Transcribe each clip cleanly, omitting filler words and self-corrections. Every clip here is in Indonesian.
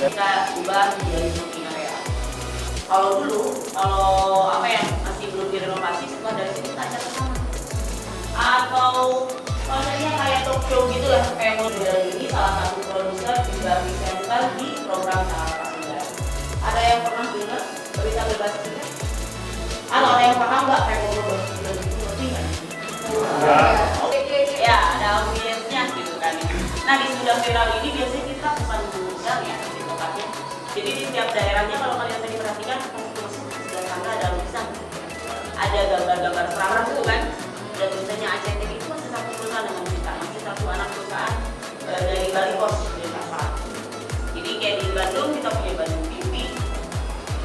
kita ubah menjadi smoking area. Kalau dulu, kalau apa yang masih belum direnovasi, setelah dari situ kita ajak ke sana. Atau konsepnya kayak talk show gitu lah, kayak model ini salah satu produser juga presenter di program Salah Pasir. Ada yang pernah dengar berita bebas kita? Atau ada yang pernah nggak kayak ngobrol gitu, ngerti nggak? Oke, ya ada audiensnya gitu kan. Nah di Sudah Viral ini biasanya kita bukan mengundang ya di tempatnya. Jadi di setiap daerahnya kalau kalian tadi perhatikan masuk sebelah sana ada lukisan, ada gambar-gambar seram itu kan. Dan tulisannya Aceh TV itu masih satu perusahaan dengan kita, masih satu anak perusahaan dari Bali Pos di Pasar. Jadi kayak di Bandung kita punya Bandung TV,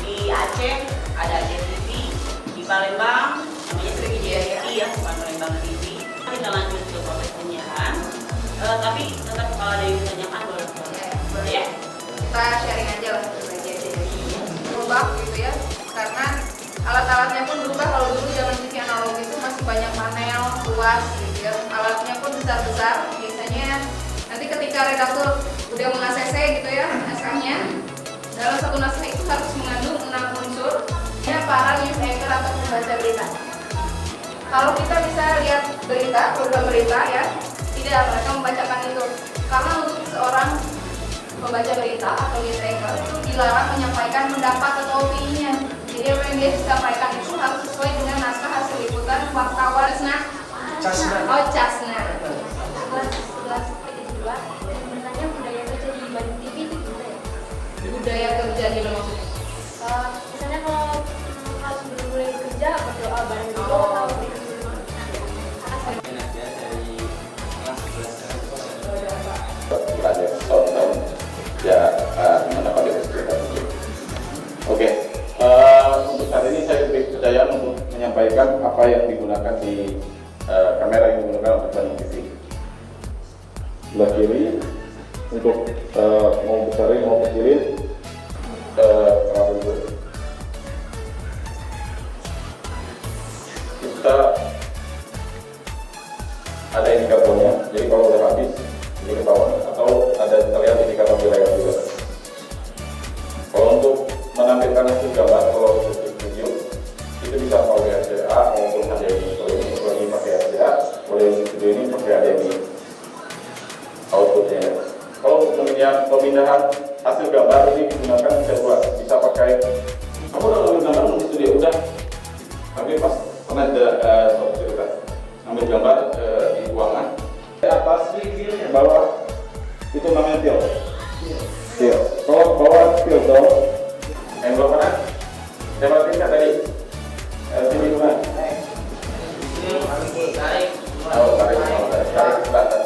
di Aceh ada Aceh TV, di Palembang namanya Sriwijaya TV ya, bukan Palembang TV. Kita lanjut ke proses penyiaran, tapi tetap kalau ada yang ditanyakan boleh ya. Kita sharing aja lah berbagi aja berubah gitu ya, karena alat-alatnya pun berubah. Kalau dulu zaman TV analog itu masih banyak panel luas gitu ya, alatnya pun besar-besar. Biasanya nanti ketika redaktur udah meng-ACC gitu ya naskahnya, dalam satu naskah itu harus mengandung 6 unsur ya para news anchor atau pembaca berita. Kalau kita bisa lihat berita, program berita ya, tidak mereka membacakan itu, karena untuk seorang pembaca berita atau news anchor itu dilarang menyampaikan pendapat atau opininya. Jadi apa yang dia sampaikan itu harus sesuai dengan naskah hasil liputan wartawan. Casna. Oh, Casna. Sebelas juga dan bertanya budaya kerja di Bandung TV itu gimana ya? Budaya kerja di maksudnya. Misalnya kalau harus mulai kerja berdoa bareng dulu atau Oke, untuk saat ini saya lebih percaya untuk menyampaikan apa yang digunakan di kamera yang digunakan untuk Bandung TV. Sebelah kiri untuk mau besarin mau kecilin kita ada indikatornya, jadi kalau udah habis ini ketahuan, atau ada terlihat indikator di layar juga. Kalau untuk menampilkan hasil gambar, kalau untuk video itu bisa pakai HDA maupun HDMI. Kalau ini pakai HDA, kalau untuk video ini pakai HDMI outputnya. Kalau untuk pemindahan hasil gambar ini digunakan kedua, bisa pakai. Kamu udah ngambil gambar di studio udah, tapi pas pernah ada suatu cerita ngambil gambar di ruangan. Di atas bawah itu namanya til. Til. Kalau bawah filter yang belum pernah saya perhatikan tadi sini mana? Tarik. Oh, tarik ke atas.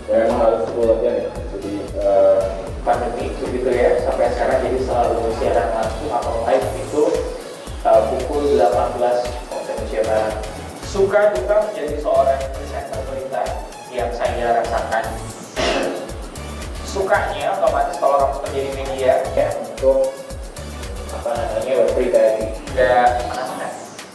Ya, memang harus full latihan ya. Jadi pandemi begitu ya, sampai sekarang jadi selalu siaran langsung atau live itu pukul 18 waktu Indonesia Barat. Suka duka menjadi seorang presenter berita yang saya rasakan. Sukanya otomatis kalau kamu kerja di media ya untuk apa namanya berita juga mana-mana.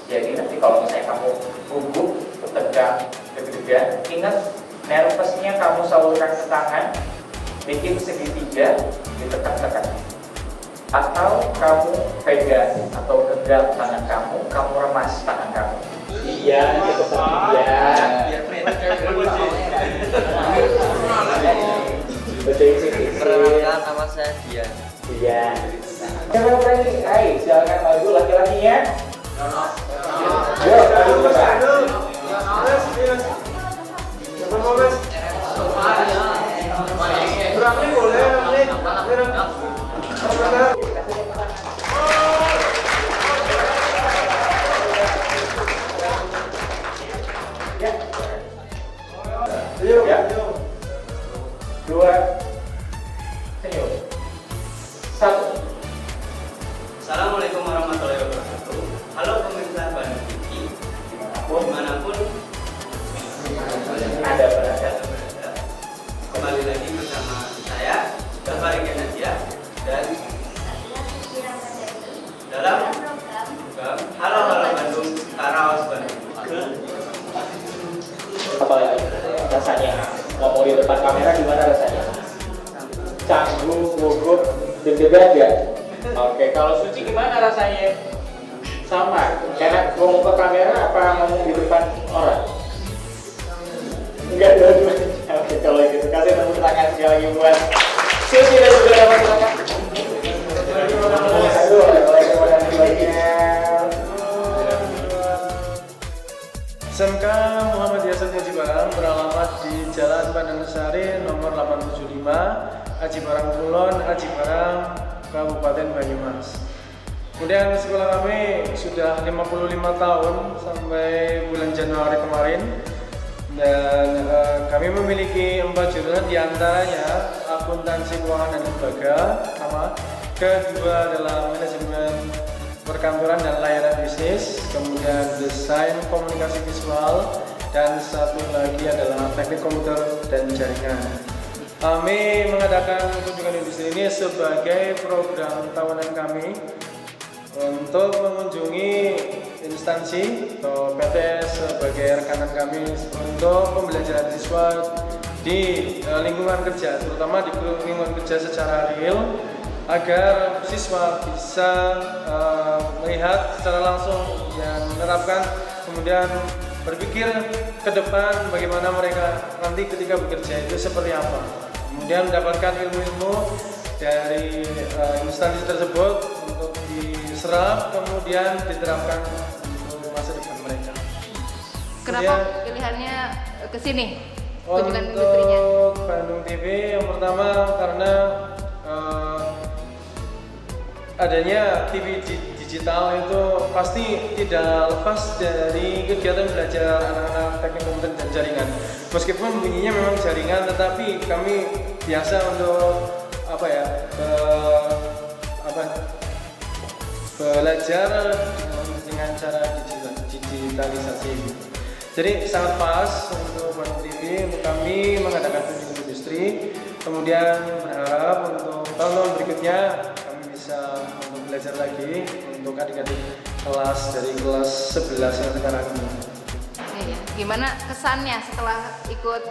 Jadi nanti kalau misalnya kamu gugup, tegang, deg-degan, ingat nervousnya kamu salurkan ke tangan, bikin segitiga, ditekan-tekan. Atau kamu pegang atau genggam tangan kamu remas tangan kamu. Iya, itu iya. Perkenalkan nama saya Dian. Iya. Siapa yang berani? Hai, silakan maju laki-lakinya. Yo, ya. 2 senyum. 1. Assalamualaikum warahmatullahi wabarakatuh. Halo pemirsa Bandung TV, dimanapun Ada berada. gugup, deg-degan nggak? Oke, kalau Suci gimana rasanya? Sama, enak ngomong ke kamera apa ngomong di depan orang? Enggak, dua-duanya. Oke, kalau gitu kasih tepuk tangan sekali lagi buat Suci dan juga dapat silakan. Aduh, terima kasih banyak. SMK Muhammadiyah Setia Cibarang beralamat di Jalan Pandansari nomor 875, Aji Barang Kulon, Aji Barang, Kabupaten Banyumas. Kemudian sekolah kami sudah 55 tahun sampai bulan Januari kemarin, dan kami memiliki 4 jurusan, diantaranya akuntansi keuangan dan lembaga sama, kedua adalah manajemen perkantoran dan layanan bisnis, kemudian desain komunikasi visual, dan satu lagi adalah teknik komputer dan jaringan. Kami mengadakan kunjungan industri ini sebagai program tahunan kami untuk mengunjungi instansi atau PT sebagai rekanan kami untuk pembelajaran siswa di lingkungan kerja, terutama di lingkungan kerja secara real, agar siswa bisa melihat secara langsung dan menerapkan, kemudian berpikir ke depan bagaimana mereka nanti ketika bekerja itu seperti apa, kemudian mendapatkan ilmu-ilmu dari instansi tersebut untuk diserap kemudian diterapkan untuk masa depan mereka. Kenapa Kemudian, pilihannya ke sini? Kunjungan industrinya. untuk Bandung TV yang pertama karena adanya TV digital itu pasti tidak lepas dari kegiatan belajar anak-anak teknik komputer dan jaringan. Meskipun bunyinya memang jaringan, tetapi kami biasa untuk belajar dengan cara digitalisasi. Jadi sangat pas untuk Bandung TV, untuk kami mengadakan kunjungan industri. Kemudian berharap untuk tahun-tahun berikutnya bisa untuk belajar lagi untuk adik-adik kelas dari kelas 11 yang sekarang ini. Iya. Gimana kesannya setelah ikut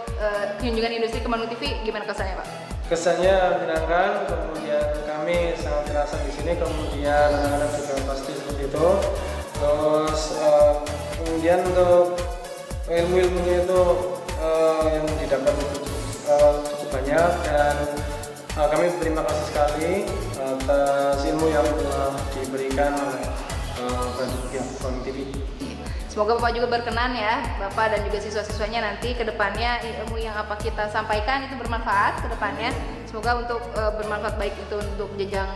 kunjungan industri ke Bandung TV? Gimana kesannya, Pak? Kesannya menyenangkan, kemudian kami sangat terasa di sini, kemudian anak-anak juga pasti seperti itu. Terus kemudian untuk ilmu-ilmunya itu yang didapat itu cukup banyak, dan kami berterima kasih sekali atas ilmu yang telah diberikan oleh Bandung TV. Semoga Bapak juga berkenan ya, Bapak dan juga siswa-siswanya nanti ke depannya ilmu yang apa kita sampaikan itu bermanfaat ke depannya. Semoga untuk bermanfaat baik itu untuk jenjang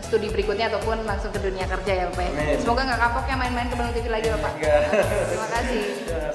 studi berikutnya ataupun langsung ke dunia kerja ya Bapak ya. Amin. Semoga nggak kapok ya main-main ke Bandung TV lagi Bapak. Enggak. Terima kasih. Ya.